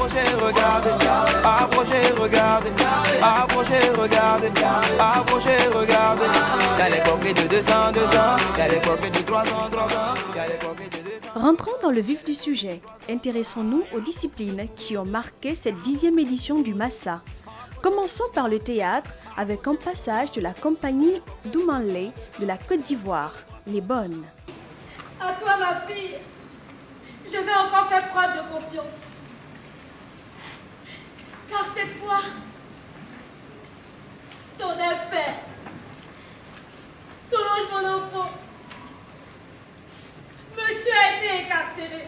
Approchez, regardez, approchez, regardez, approchez, regardez, approchez, regardez. Y'a les coquets de 200, y'a les coquets de 300, y'a les coquets de 200. Rentrons dans le vif du sujet. Intéressons-nous aux disciplines qui ont marqué cette 10e édition du Massa. Commençons par le théâtre avec un passage de la compagnie d'Oumanlé de la Côte d'Ivoire, Les Bonnes. À toi, ma fille, je vais encore faire preuve de confiance. Car cette fois, ton est fait. Solange, mon enfant, monsieur a été incarcéré.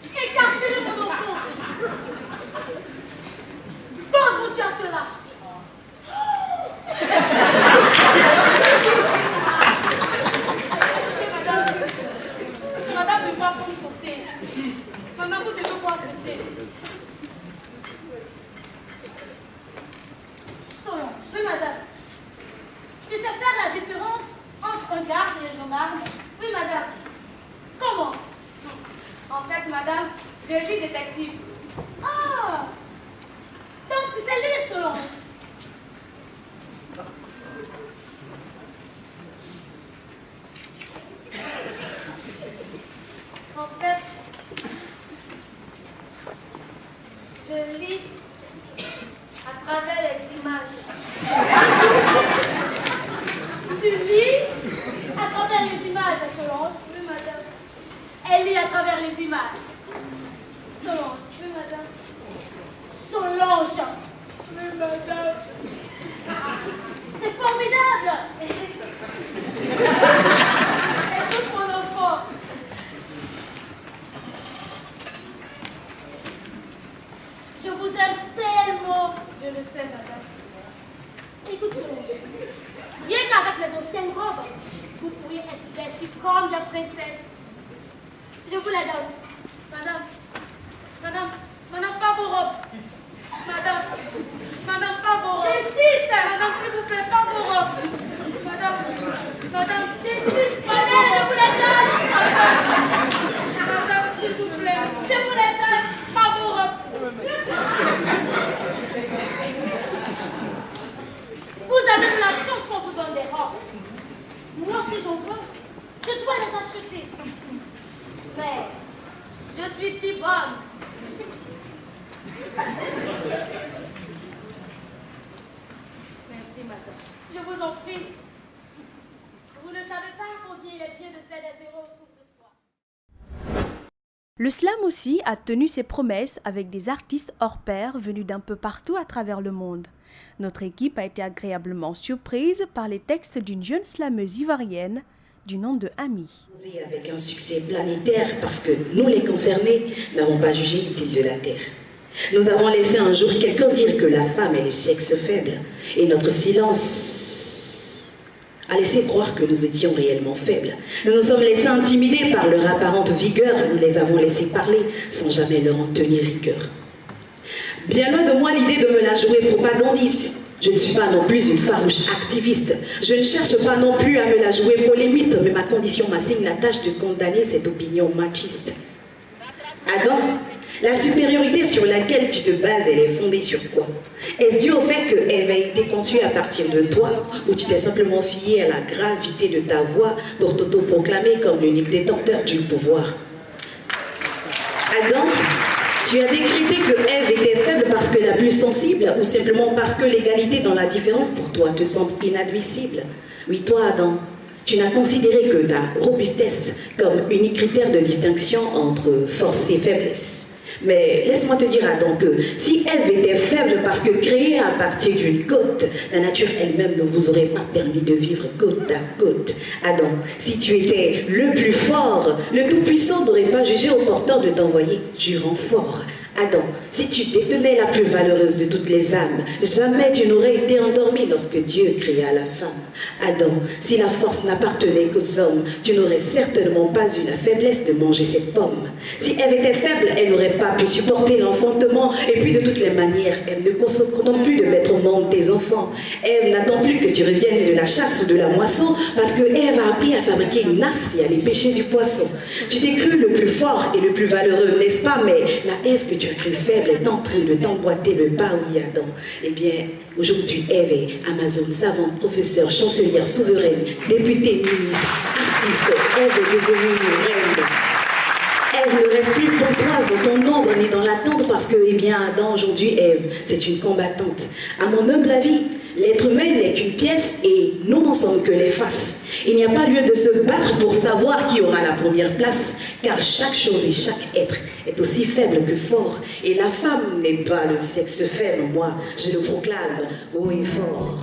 Incarcéré, mon enfant. Comment montes-tu à cela? Madame me voit pour sauter. Madame, vous devez voir sauter. Solange, oui, madame. Tu sais faire la différence entre un garde et un gendarme? Oui, madame. Comment? En fait, madame, je lis détective. Ah! Donc, tu sais lire, Solange? En fait, je lis à travers les images. Tu lis à travers les images, Solange? Oui, madame. Elle lit à travers les images. Solange? Oui, madame. Solange? Oui, madame. C'est formidable! Écoute, mon enfant. Je vous aime tellement. Je le sais, madame. Écoute, Solange. Rien qu'avec les anciennes robes, vous pourriez être vêtue comme des princesses. Je vous les donne. Madame, pas vos robes. Madame, pas vos robes. J'insiste, madame, s'il vous plaît, pas vos robes. Madame, j'insiste, prenez, je vous les donne. Madame, s'il vous plaît, je vous les donne, pas vos robes. Vous avez de la chance qu'on vous donne des robes. Moi, si j'en veux, je dois les acheter. Mais je suis si bonne. Merci, madame. Je vous en prie. Vous ne savez pas combien il est bien de faire des erreurs autour de soi. Le slam aussi a tenu ses promesses avec des artistes hors pair venus d'un peu partout à travers le monde. Notre équipe a été agréablement surprise par les textes d'une jeune slameuse ivoirienne du nom de Ami. Avec un succès planétaire parce que nous les concernés n'avons pas jugé utile de la terre. Nous avons laissé un jour quelqu'un dire que la femme est le sexe faible et notre silence a laissé croire que nous étions réellement faibles. Nous nous sommes laissés intimider par leur apparente vigueur, nous les avons laissés parler sans jamais leur en tenir rigueur. Bien loin de moi l'idée de me la jouer propagandiste. Je ne suis pas non plus une farouche activiste. Je ne cherche pas non plus à me la jouer polémiste, mais ma condition m'assigne la tâche de condamner cette opinion machiste. Adam, la supériorité sur laquelle tu te bases, elle est fondée sur quoi? Est-ce dû au fait qu'elle a été conçue à partir de toi, ou tu t'es simplement fié à la gravité de ta voix pour t'auto-proclamer comme l'unique détenteur du pouvoir? Adam, tu as décrété que Ève était faible parce que la plus sensible ou simplement parce que l'égalité dans la différence pour toi te semble inadmissible? Oui, toi, Adam, tu n'as considéré que ta robustesse comme unique critère de distinction entre force et faiblesse. Mais laisse-moi te dire, Adam, que si Ève était faible parce que créée à partir d'une côte, la nature elle-même ne vous aurait pas permis de vivre côte à côte. Adam, si tu étais le plus fort, le tout-puissant n'aurait pas jugé opportun de t'envoyer du renfort. Adam, si tu détenais la plus valeureuse de toutes les âmes, jamais tu n'aurais été endormi lorsque Dieu créa la femme. Adam, si la force n'appartenait qu'aux hommes, tu n'aurais certainement pas eu la faiblesse de manger cette pomme. Si Ève était faible, elle n'aurait pas pu supporter l'enfantement. Et puis de toutes les manières, Ève ne se contente plus de mettre au monde tes enfants. Ève n'attend plus que tu reviennes de la chasse ou de la moisson, parce que Ève a appris à fabriquer une nasse et à aller pêcher du poisson. Tu t'es cru le plus fort et le plus valeureux, n'est-ce pas? Mais la Ève que tu as cru faible est en train de t'emboîter le pas, oui, Adam. Eh bien, aujourd'hui, Ève est Amazone, savante, professeure, chancelière, souveraine, députée, ministre, artiste. Ève est devenue une reine. Ève ne reste plus pantoise dans ton ombre ni dans la tente parce que, eh bien, Adam, aujourd'hui, Ève, c'est une combattante. À mon humble avis, l'être humain n'est qu'une pièce et nous n'en sommes que les faces. Il n'y a pas lieu de se battre pour savoir qui aura la première place, car chaque chose et chaque être est aussi faible que fort. Et la femme n'est pas le sexe faible, moi, je le proclame haut et fort.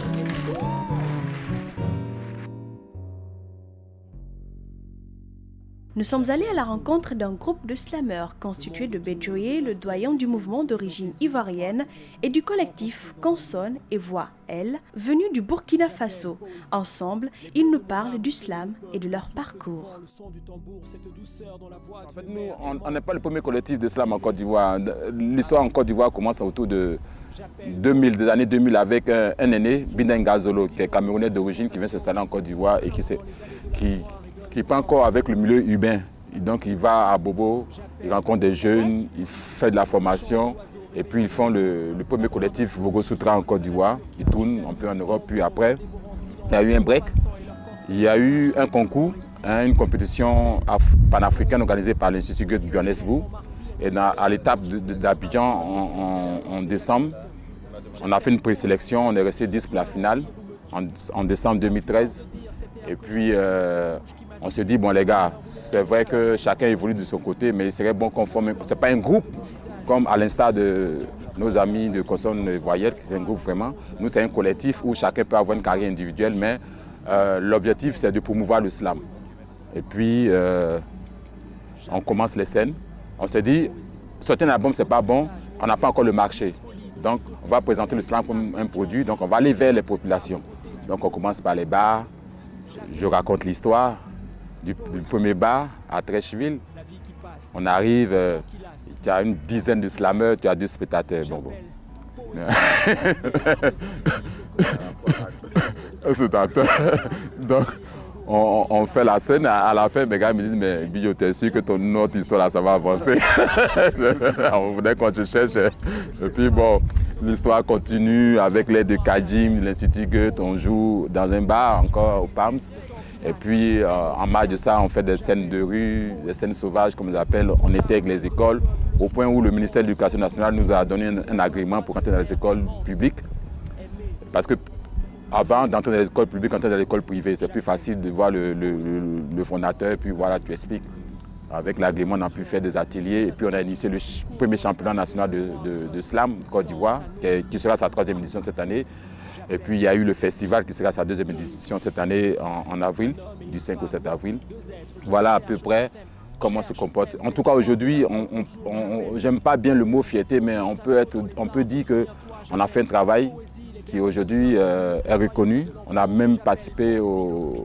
Nous sommes allés à la rencontre d'un groupe de slameurs constitué de Bedjoye, le doyen du mouvement d'origine ivoirienne, et du collectif Consonne et Voix, elle, venu du Burkina Faso. Ensemble, ils nous parlent du slam et de leur parcours. En fait, nous, on n'est pas le premier collectif de slam en Côte d'Ivoire. L'histoire en Côte d'Ivoire commence autour de 2000, des années 2000 avec un aîné, Bindenga Zolo, qui est camerounais d'origine, qui vient s'installer en Côte d'Ivoire et qui pas encore avec le milieu urbain. Et donc il va à Bobo, il rencontre des jeunes, il fait de la formation et puis ils font le premier collectif Vogo Sutra en Côte d'Ivoire. Ils tournent un peu en Europe, puis après il y a eu un break, il y a eu un concours, une compétition panafricaine organisée par l'Institut Goethe de Johannesburg. Et à l'étape d'Abidjan en décembre, on a fait une présélection, on est resté 10 pour la finale en décembre 2013. Et puis on se dit, bon les gars, c'est vrai que chacun évolue de son côté, mais il serait bon qu'on forme, c'est pas un groupe comme à l'instar de nos amis de Consonne Voyelle, c'est un groupe vraiment. Nous c'est un collectif où chacun peut avoir une carrière individuelle, mais l'objectif c'est de promouvoir le slam. Et puis on commence les scènes, on se dit, sortir un album c'est pas bon, on n'a pas encore le marché. Donc on va présenter le slam comme un produit, donc on va aller vers les populations. Donc on commence par les bars, je raconte l'histoire du premier bar à Trècheville. On arrive, tu as une dizaine de slameurs, tu as 2 spectateurs. Bon. Donc, on fait la scène, à la fin, mes gars me disent, mais Billo, t'es sûr que ton autre histoire, là, ça va avancer? On voulait qu'on te cherche. Et puis bon, l'histoire continue avec l'aide de Kadim, l'Institut Goethe, on joue dans un bar encore au Palms. Et puis en marge de ça, on fait des scènes de rue, des scènes sauvages comme on les appelle. On était avec les écoles, au point où le ministère de l'Éducation nationale nous a donné un agrément pour entrer dans les écoles publiques. Parce que avant d'entrer dans les écoles publiques, entrer dans les écoles privées, c'est plus facile de voir le fondateur, et puis voilà, tu expliques. Avec l'agrément, on a pu faire des ateliers, et puis on a initié le premier championnat national de slam Côte d'Ivoire, qui sera sa 3e édition cette année. Et puis il y a eu le festival qui sera sa 2e édition cette année en avril, du 5 au 7 avril. Voilà à peu près comment se comporte. En tout cas aujourd'hui, j'aime pas bien le mot fierté, mais on peut dire qu'on a fait un travail qui aujourd'hui est reconnu. On a même participé au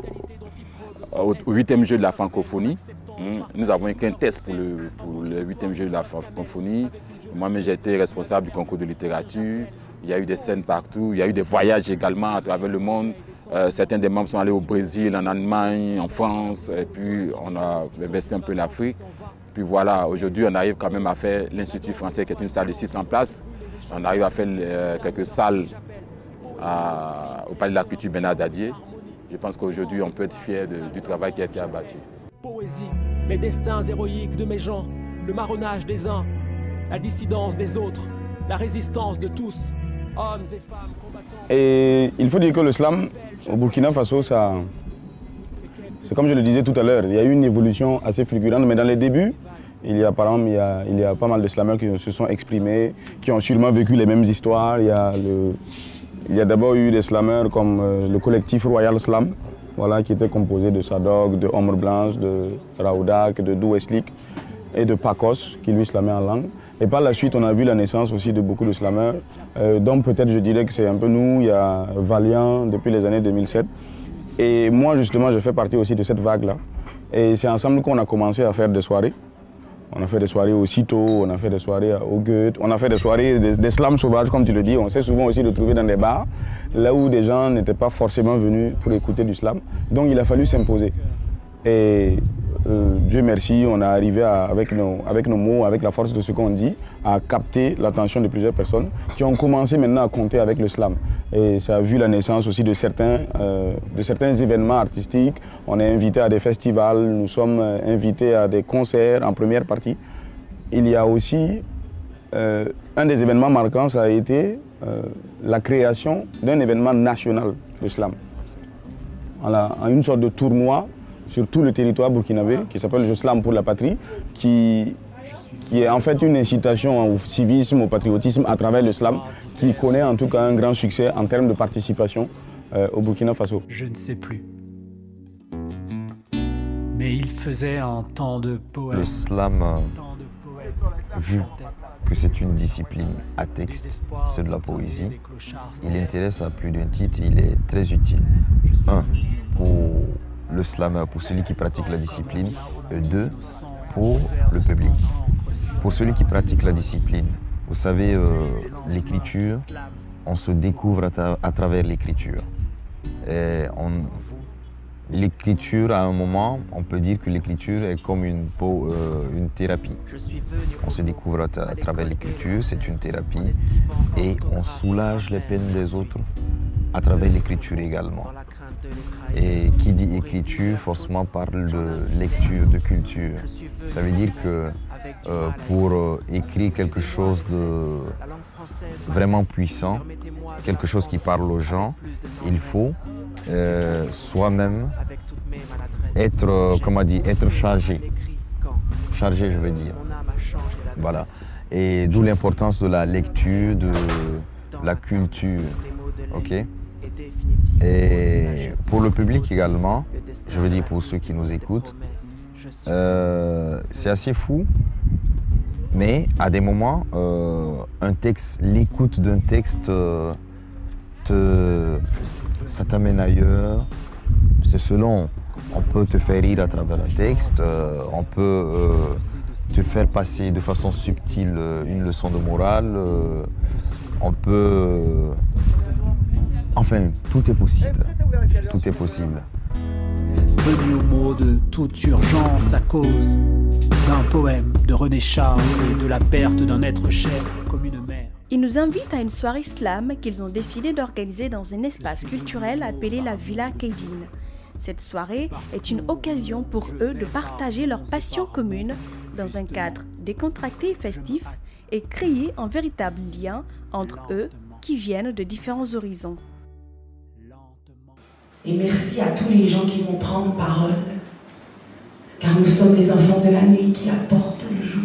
8e jeu de la francophonie. Nous avons écrit un test pour le 8e jeu de la francophonie. Moi-même j'ai été responsable du concours de littérature. Il y a eu des scènes partout, il y a eu des voyages également à travers le monde. Certains des membres sont allés au Brésil, en Allemagne, en France, et puis on a investi un peu l'Afrique. Puis voilà, aujourd'hui on arrive quand même à faire l'Institut français qui est une salle de 600 places. On arrive à faire quelques salles au Palais de la Culture Bernard Dadier. Je pense qu'aujourd'hui on peut être fier du travail qui a été abattu. Poésie, les destins héroïques de mes gens, le marronnage des uns, la dissidence des autres, la résistance de tous. Hommes et femmes combattants. Et il faut dire que le slam au Burkina Faso, c'est comme je le disais tout à l'heure, il y a eu une évolution assez fulgurante, mais dans les débuts, il y a par exemple il y a pas mal de slameurs qui se sont exprimés, qui ont sûrement vécu les mêmes histoires. Il y a d'abord eu des slameurs comme le collectif Royal Slam, voilà, qui était composé de Sadok, de Ombre Blanche, de Raoudak, de Dou Eslik et de Pacos, qui lui slamait en langue. Et par la suite, on a vu la naissance aussi de beaucoup de slameurs, dont peut-être je dirais que c'est un peu nous, il y a Valiant depuis les années 2007. Et moi, justement, je fais partie aussi de cette vague-là. Et c'est ensemble qu'on a commencé à faire des soirées. On a fait des soirées au Cito, on a fait des soirées au Goethe, on a fait des soirées, des slams sauvages, comme tu le dis. On s'est souvent aussi retrouvé dans des bars, là où des gens n'étaient pas forcément venus pour écouter du slam. Donc il a fallu s'imposer. Et Dieu merci, on est arrivé avec nos mots, avec la force de ce qu'on dit, à capter l'attention de plusieurs personnes qui ont commencé maintenant à compter avec le slam. Et ça a vu la naissance aussi de certains événements artistiques. On est invité à des festivals, nous sommes invités à des concerts en première partie. Il y a aussi un des événements marquants, ça a été la création d'un événement national de slam. Voilà, une sorte de tournoi sur tout le territoire burkinabé qui s'appelle Je Slam pour la patrie, qui est en fait une incitation au civisme, au patriotisme à travers le slam, qui connaît en tout cas un grand succès en termes de participation au Burkina Faso. Je ne sais plus. Mais il faisait un temps de poèmes. Le slam, vu que c'est une discipline à texte, c'est de la poésie, il intéresse à plus d'un titre, il est très utile. Un, pour le slammer, pour celui qui pratique la discipline, et deux, pour le public. Pour celui qui pratique la discipline, vous savez, l'écriture, on se découvre à travers l'écriture. L'écriture, à un moment, on peut dire que l'écriture est comme une thérapie. On se découvre à travers l'écriture, c'est une thérapie, et on soulage les peines des autres à travers l'écriture également. Et qui dit écriture, forcément parle de lecture, de culture. Ça veut dire que pour écrire quelque chose de vraiment puissant, quelque chose qui parle aux gens, il faut soi-même être, être chargé. Chargé, je veux dire. Voilà. Et d'où l'importance de la lecture, de la culture. Ok? Et pour le public également, je veux dire pour ceux qui nous écoutent, c'est assez fou, mais à des moments, un texte, l'écoute d'un texte, ça t'amène ailleurs. C'est selon, on peut te faire rire à travers un texte, on peut te faire passer de façon subtile une leçon de morale, on peut... Enfin, tout est possible. Tout est possible. Venu au mot de toute urgence à cause d'un poème de René Char et de la perte d'un être cher comme une mère. Ils nous invitent à une soirée slam qu'ils ont décidé d'organiser dans un espace culturel appelé la Villa Keydine. Cette soirée est une occasion pour eux de partager leur passion commune dans un cadre décontracté et festif et créer un véritable lien entre eux qui viennent de différents horizons. Et merci à tous les gens qui vont prendre parole, car nous sommes les enfants de la nuit qui apportent le jour.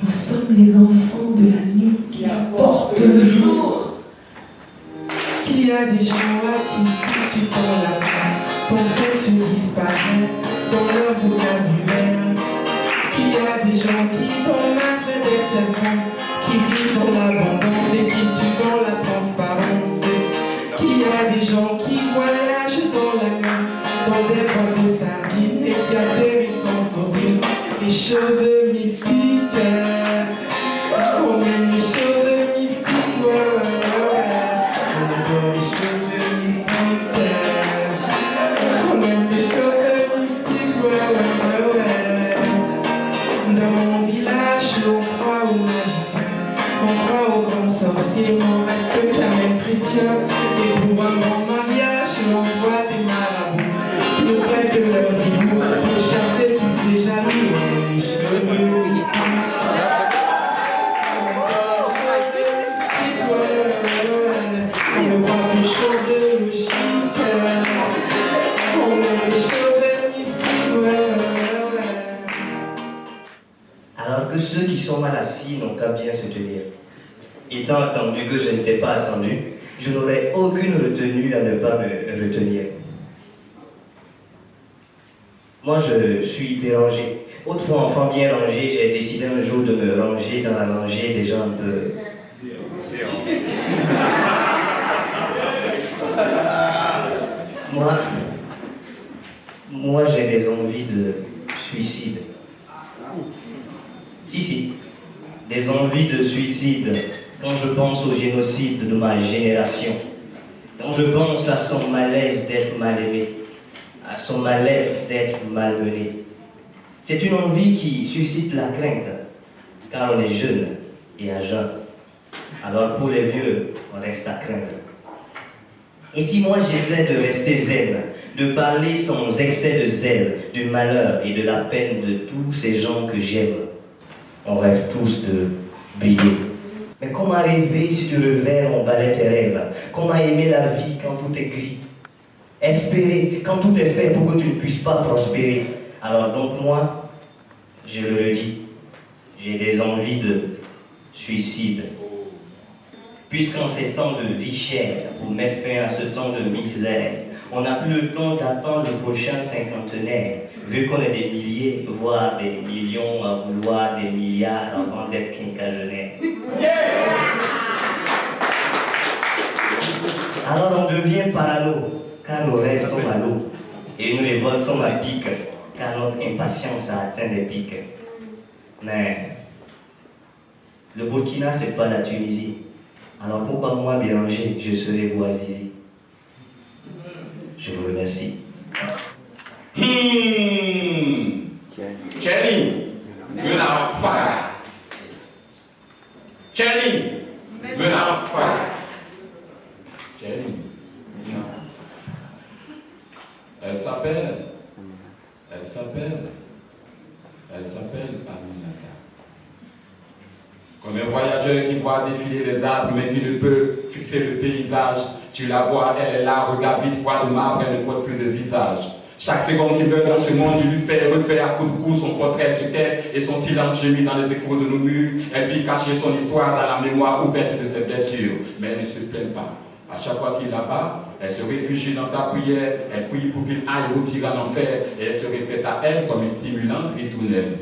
Nous sommes les enfants de la nuit qui apportent le jour. Qu'il y a des gens à qui si tu prends la main, ton sexe disparaît dans leur vocabulaire. Qu'il y a des gens qui dans la tête des serpents, qui vivent dans l'abondance et qui tuent dans la transparence. Qu'il y a des gens qui voyagent dans la nuit, dans des boîtes de sardines et qui atterrissent sans sourire. Les choses mystiques, on aime les choses mystiques, ouais. On adore les choses mystiques, on aime les choses mystiques, ouais. Dans mon village, on croit aux magiciens, on croit aux grands sorciers, on respecte la même chrétien. Et pour un grand mariage, on voit des marabouts qui nous prêtent leurs hiboux pour chasser tous ces jaloux. Les choses mystiques, on ne voit plus les choses logiques, on aime les choses mystiques. Alors que ceux qui sont mal assis n'ont qu'à bien se tenir. Étant attendu que je n'étais pas attendu, je n'aurais aucune retenue à ne pas me retenir. Moi, je suis Béranger. Autrefois enfant bien rangé, j'ai décidé un jour de me ranger dans la rangée des gens un peu... Moi j'ai des envies de suicide. Si, des envies de suicide quand je pense au génocide de ma génération, quand je pense à son malaise d'être mal aimé, à son mal-être d'être malmené. C'est une envie qui suscite la crainte, car on est jeune et à jeun. Alors pour les vieux, on reste à craindre. Et si moi j'essaie de rester zen, de parler sans excès de zèle, du malheur et de la peine de tous ces gens que j'aime, on rêve tous de briller. Mais comment rêver si tu revers en balai tes rêves? Comment aimer la vie quand tout est gris? Espérer quand tout est fait pour que tu ne puisses pas prospérer. Alors donc moi, je le redis, j'ai des envies de suicide. Puisqu'en ces temps de vie chère, pour mettre fin à ce temps de misère, on n'a plus le temps d'attendre le prochain cinquantenaire, vu qu'on est des milliers, voire des millions à vouloir des milliards avant d'être quinquagénaire. Alors on devient parano, car nos rêves tombent à l'eau, et nous les vols tombent à pic, car notre impatience a atteint des pics. Mais le Burkina, c'est pas la Tunisie. Alors pourquoi moi, Béranger, je serai Bouazizi? Je vous remercie. Jenny, we're not fire. Jenny, we're not fire. Jenny, elle s'appelle Aminata. Comme un voyageur qui voit défiler les arbres mais qui ne peut fixer le paysage, tu la vois, elle est là, regard vide, foi de marbre, elle ne porte plus de visage. Chaque seconde qu'il meurt dans ce monde, il lui fait refaire à coups de cou son portrait sur terre et son silence gémit dans les échos de nos murs. Elle vit cacher son histoire dans la mémoire ouverte de ses blessures, mais elle ne se plaint pas. À chaque fois qu'il la bat, elle se réfugie dans sa prière, elle prie pour qu'il aille retirer en enfer et elle se répète à elle comme une stimulante ritournelle.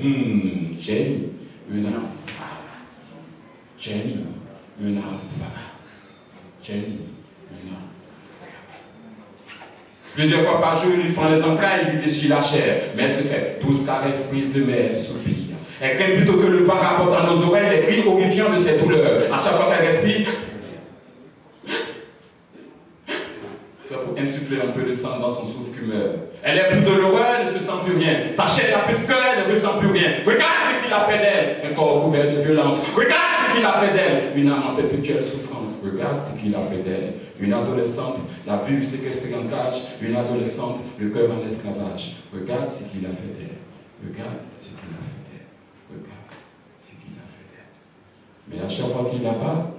Jenny, une enfant. Jenny, une enfant. Jenny, une enfant. Plusieurs fois par jour, il lui fend les entrailles, il lui déchire la chair, mais elle se fait douce caresses prises de mer, soupir. Elle craint plutôt que le vent rapporte à nos oreilles les cris horrifiants de ses douleurs. À chaque fois qu'elle respire, c'est pour insuffler un peu de sang dans son souffle qui meurt. Elle est plus douloureuse, elle ne se sent plus rien. Sa chair n'a plus de cœur, elle ne ressent plus rien. Regarde ce qu'il a fait d'elle, un corps couvert de violence. Regarde ce qu'il a fait d'elle, une âme en perpétuelle souffrance. Regarde ce qu'il a fait d'elle, une adolescente, la vue séquestrée en cage, une adolescente, le cœur en esclavage. Regarde ce qu'il a fait d'elle, regarde ce qu'il a fait d'elle, regarde ce qu'il a fait d'elle. Mais à chaque fois qu'il la bat,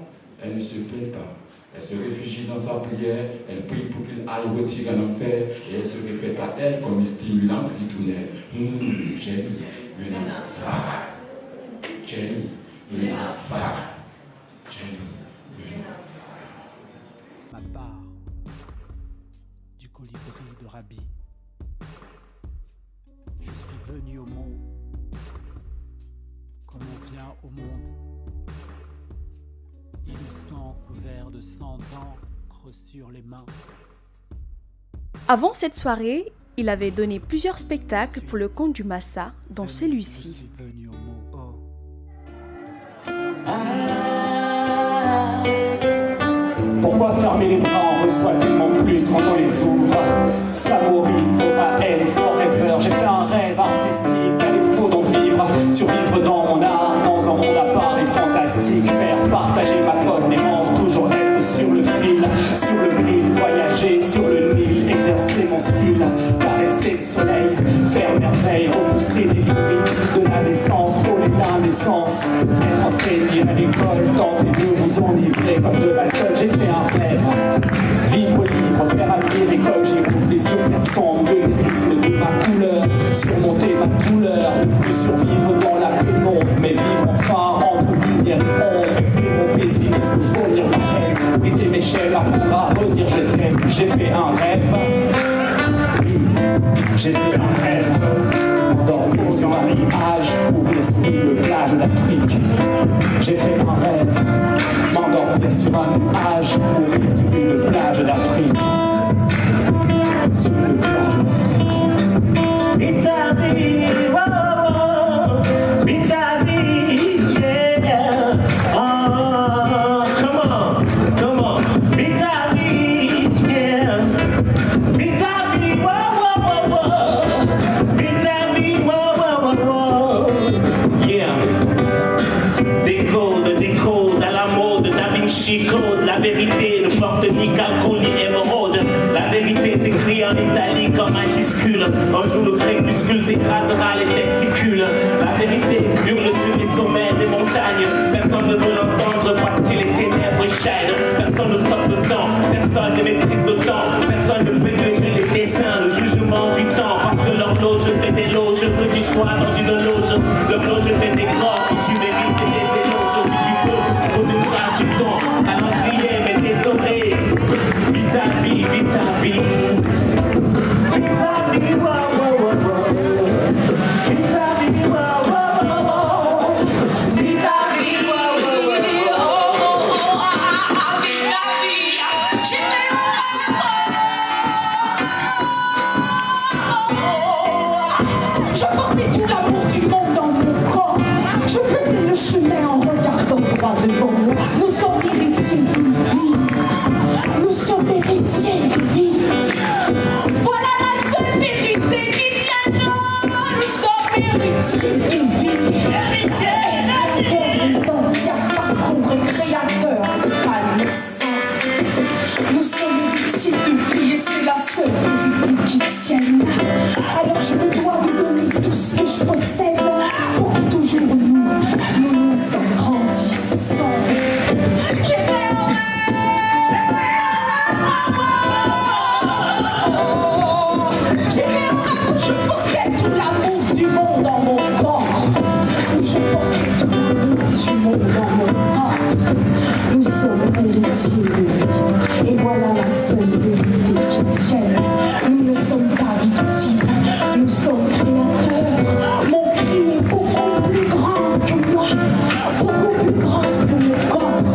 elle ne se plaint pas. Elle se réfugie dans sa prière, elle prie pour qu'il aille retirer en enfer et elle se répète à elle comme une stimulante ritournelle. Jenny, une affaire. Jenny, une affaire. Jenny, une affaire. Ma part du colibri de Rabi. Je suis venu au monde comme on vient au monde. Innocent, couvert de sang d'encre sur les mains. Avant cette soirée, il avait donné plusieurs spectacles pour le compte du Massa, dont celui-ci. Pourquoi fermer les bras? On reçoit tellement plus quand on les ouvre. Samori, OAN, forever. J'ai fait un rêve artistique, car il faut donc vivre. Survivre dans mon art, dans un monde à part et fantastique. Faire partager ma faune aimance, toujours être sur le fil, sur le grill, voyager sur le Nil, exercer mon style, caresser le soleil, faire merveille, repousser les limites de la naissance, frôler l'indécence, être enseigné à l'école, tenter de vous enivrer comme de l'alcool. J'ai fait un rêve, vivre libre, faire avenir l'école, j'ai gonflé sur personne, de l'étrisme de ma couleur, surmonter ma douleur, ne plus survivre dans la pénombre, mais vivre enfin entre lumière et ombre, exprimer mon pessimisme, fournir ma haine, briser mes chaînes, apprendre à redire je t'aime. J'ai fait un rêve, oui, j'ai fait un rêve. M'endormir sur un nuage, mourir sur une plage d'Afrique. J'ai fait un rêve, m'endormir sur un nuage, mourir sur une plage d'Afrique. Sur une plage d'Afrique. Italie, oh, oh, Italie, yeah. Oh, come on, Italie, yeah. Italie, oh, Italie, oh, yeah. Décode, à la mode, Da Vinci Code. La vérité ne porte ni cagoule ni émeraude. La vérité s'écrit en Italie comme majuscule. Un jour le crépuscule s'écrasera les testicules. La vérité hurle sur les sommets des montagnes. Personne ne veut l'entendre parce que les ténèbres chaînent. Personne ne stoppe le temps, personne ne maîtrise le temps. Personne ne peut juger les dessins, le jugement du temps. Parce que l'horloge te déloge, que tu sois dans une loge. L'horloge te décroque, que tu mérites des éloges. Si tu peux, au-delà du temps, à l'encrier, mais désolé. Vis-à-vis, vis-à-vis. Vis-à-vis, wow, wow, wow, wow. Vis-à-vis, wow, wow, wow, wow. Vis-à-vis, wow, wow, wow. Oh, oh, oh, ah, ah, vis-à-vis. J'ai fait un rêve. Je portais tout l'amour du monde dans mon corps. Je faisais le chemin en regardant droit devant moi. Nous sommes héritiers d'une vie. Nous sommes héritiers de vie. Voilà la seule vérité qui tient. Nous sommes héritiers de vie. Héritiers les anciens parcours créateurs de pas naissants. Nous sommes héritiers de vie et c'est la seule vérité qui tienne. Alors je me dois de donner tout ce que je possède pour que toujours nous agrandissons. J'ai fait un rêve. J'ai fait un rêve où je portais tout l'amour du monde dans mon corps. Je portais tout l'amour du monde dans mon corps. Nous sommes héritiers de vie. Et voilà la seule vérité qui tienne. Nous ne sommes pas victimes. Nous sommes créateurs. Mon cri est beaucoup plus grand que moi. Beaucoup plus grand que mon corps.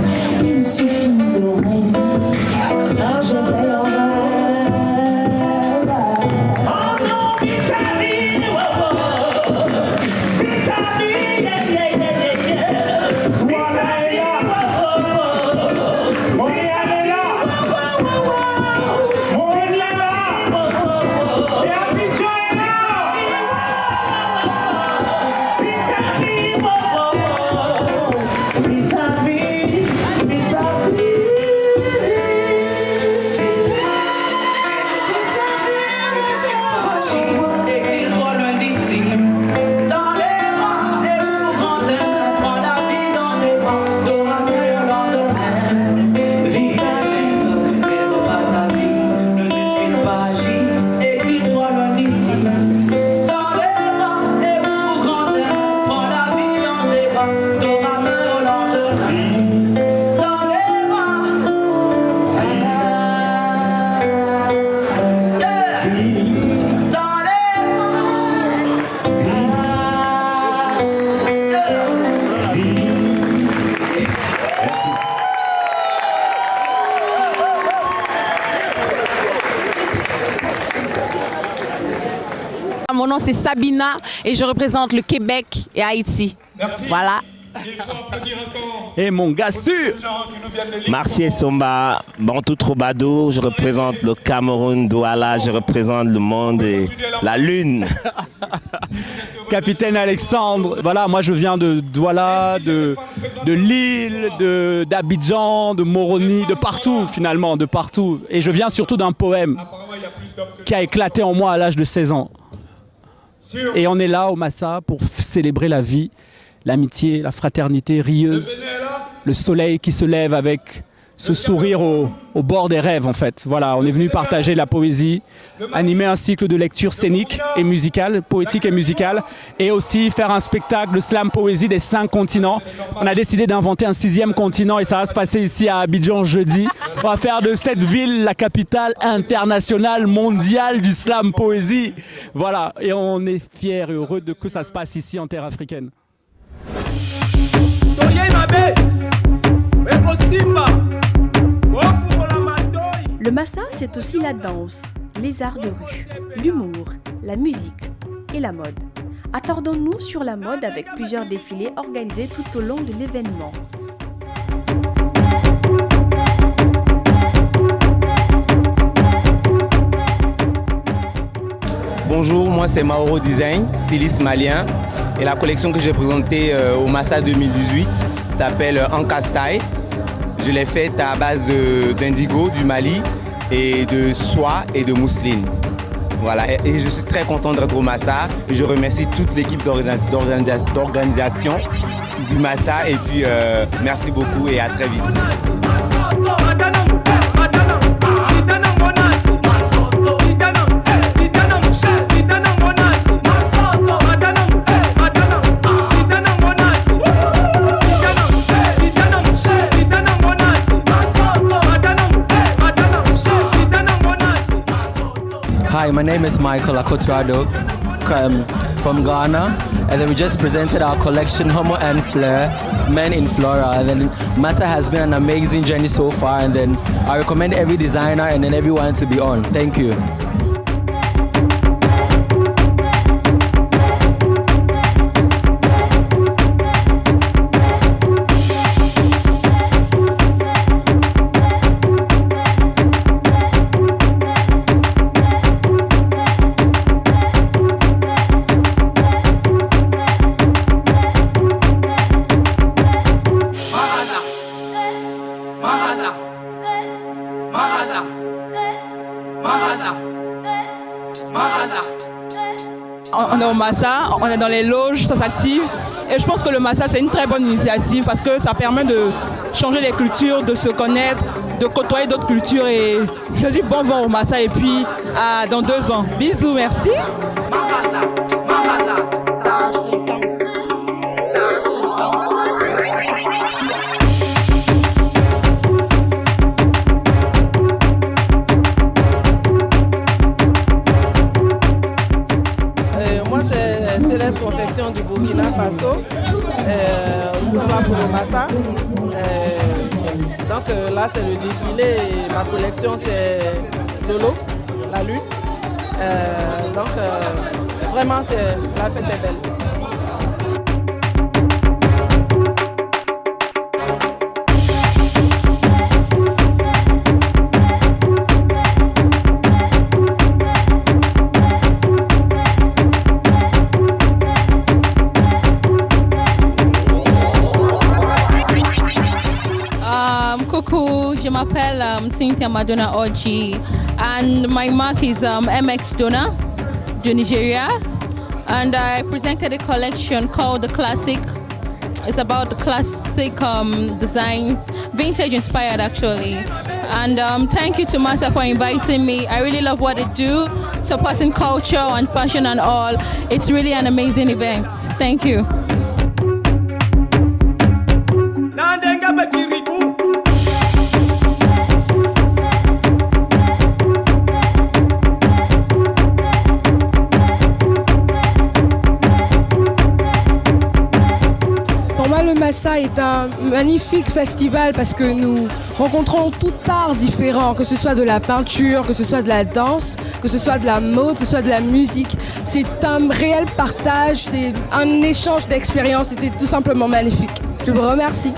Il suffit de rêver. Je vais en rêve. Oh non, Italie, oh oh. Italie, yeah, yeah, yeah, yeah. Douala est là, oh oh. Montréal est là, oh oh, oh. Montréal est là, oh oh. Et Abidjan est là. Italie, oh oh. Italie, Italie. Écris-toi loin d'ici. Dans les bras, et pour grand air, prends la vie dans les bras. T'auras mieux le lendemain. Vis un rêve, perd pas ta vie. Ne te suis pas agi. Écris-toi loin d'ici. Dans les bras, et pour grand air, prends la vie dans les bras. T'auras mieux le lendemain. Dans les bras. Dans les Mon nom c'est Sabina et je représente le Québec et Haïti. Merci. Voilà. Et mon gars sûr. Martier Somba, Bantou Troubadour, je représente le Cameroun, Douala, je représente le monde et la lune. Capitaine Alexandre, voilà, moi je viens de Douala, de Lille, d'Abidjan, de Moroni, de partout finalement, de partout. Et je viens surtout d'un poème qui a éclaté en moi à l'âge de 16 ans. Et on est là au Massa pour célébrer la vie, l'amitié, la fraternité rieuse, le soleil qui se lève avec ce sourire au bord des rêves en fait. Voilà, on est venu partager la poésie, animer un cycle de lecture scénique et musicale, poétique et musicale, et aussi faire un spectacle de slam poésie des 5 continents. On a décidé d'inventer un 6e continent et ça va se passer ici à Abidjan jeudi. On va faire de cette ville la capitale internationale mondiale du slam poésie. Voilà, et on est fiers et heureux de que ça se passe ici en terre africaine. Le Massa, c'est aussi la danse, les arts de rue, l'humour, la musique et la mode. Attardons-nous sur la mode avec plusieurs défilés organisés tout au long de l'événement. Bonjour, moi c'est Mauro Design, styliste malien. Et la collection que j'ai présentée au Massa 2018 s'appelle Anka Style. Je l'ai faite à base d'indigo du Mali et de soie et de mousseline. Voilà, et je suis très content d'être au Massa. Je remercie toute l'équipe d'organisation du Massa et puis merci beaucoup et à très vite. Hi, my name is Michael Akotrado from Ghana, and then we just presented our collection Homo and Flair, Men in Flora, and then Massa has been an amazing journey so far, and then I recommend every designer and then everyone to be on. Thank you. On est au Massa, on est dans les loges, ça s'active. Et je pense que le Massa, c'est une très bonne initiative parce que ça permet de changer les cultures, de se connaître, de côtoyer d'autres cultures. Et je dis bon vent au Massa et puis dans 2 ans. Bisous, merci. Confection du Burkina Faso. Nous sommes là pour le Massa. Donc là c'est le défilé. Ma collection c'est Lolo, la lune. Donc vraiment la fête est belle. Coucou, je m'appelle Cynthia Madonna Oji and my mark is MX Dona de Nigeria, and I presented a collection called The Classic. It's about the classic designs, vintage inspired actually. And thank you to Massa for inviting me. I really love what they do, supporting culture and fashion and all. It's really an amazing event. Thank you. Massa est un magnifique festival parce que nous rencontrons tout art différent, que ce soit de la peinture, que ce soit de la danse, que ce soit de la mode, que ce soit de la musique. C'est un réel partage, c'est un échange d'expériences, c'était tout simplement magnifique. Je vous remercie.